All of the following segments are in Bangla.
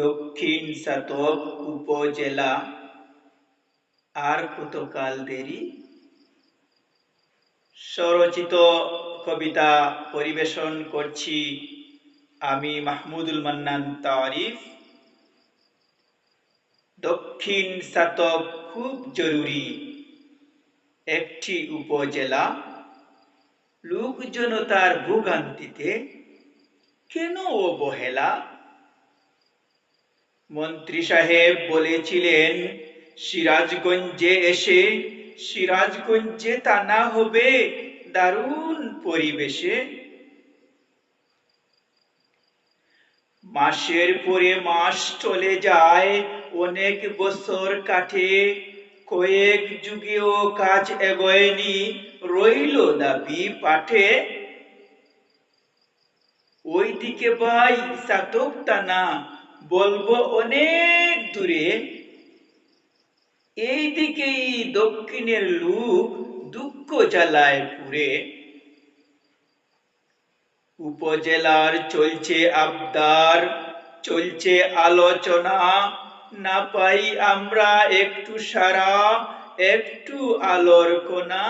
দক্ষিণ সাতক উপজেলা আর কতকাল দেরি। স্বরচিত কবিতা পরিবেশন করছি আমি মাহমুদুল মান্নান তারিফ। দক্ষিণ সাতক খুব জরুরি একটি উপজেলা। লোকজনতার ভোগান্তিতে কেন অবহেলা? মন্ত্রী সাহেব বলেছিলেন সিরাজগঞ্জে এসে, সিরাজগঞ্জে তা না হবে দারুণ পরিবেশে। মাসের পরে মাস চলে যায়, অনেক বছর কাটে, কয়েক যুগেও কাজ এগোয়নি, রইল দাবি পাঠে। ওইদিকে ভাই সাতক টানা বলবো অনেক দূরে, এইদিকেই দক্ষিণের লোক দুঃখ জ্বালায় পুরে। উপজেলার চলছে আবদার, চলছে আলোচনা, না পাই আমরা একটু সারা, একটু আলোর কোনা।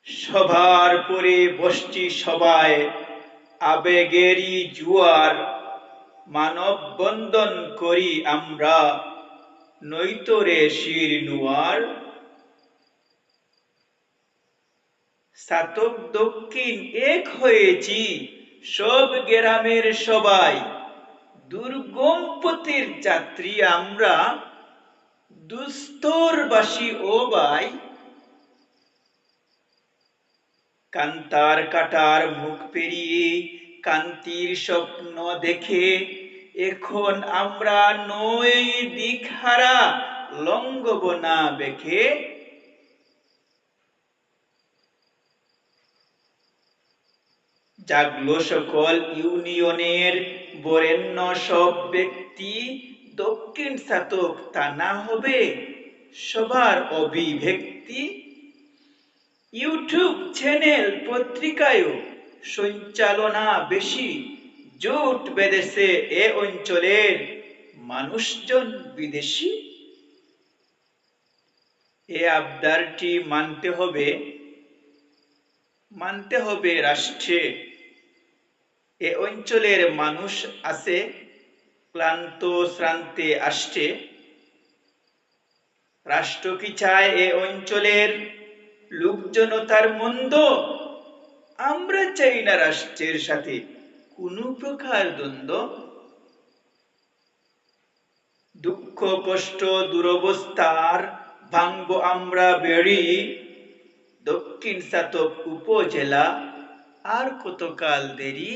সবার পরে বসছি সবাই, আবেগেরই জুয়ার, মানববন্ধন করি আমরা, নৈতরে শির নুয়ার। সাতক দক্ষিণ এক হয়েছি, সব গ্রামের সবাই, দুর্গম পথের যাত্রী আমরা, দুস্তরবাসী ও ভাই। কান্তার কাটার মুখ পেরিয়ে কান্তির স্বপ্ন দেখে, এখন আমরা নই দিকহারা, লঙ্ঘব না বেখে। জাগলো সকল ইউনিয়নের বরেণ্য সব ব্যক্তি, দক্ষিণ সাতক তা না হবে সবার অভিব্যক্তি। ইউটিউব চ্যানেল পত্রিকায়ও সঞ্চালনা বেশি, জোট বেঁধেছে এ অঞ্চলের মানুষজন বিদেশি। এ আবদারটি মানতে হবে রাষ্ট্রে। এ অঞ্চলের মানুষ আছে ক্লান্ত শ্রান্তে আসছে। রাষ্ট্র কি চায় এ অঞ্চলের লোকজনতার মন্দ? আমরা চাই না রাষ্ট্রের সাথে কোনো প্রকার দ্বন্দ্ব। দুঃখ কষ্ট দুরবস্থার ভাঙবো আমরা বেড়ি, দক্ষিণ সাতক উপজেলা আর কতকাল দেরি।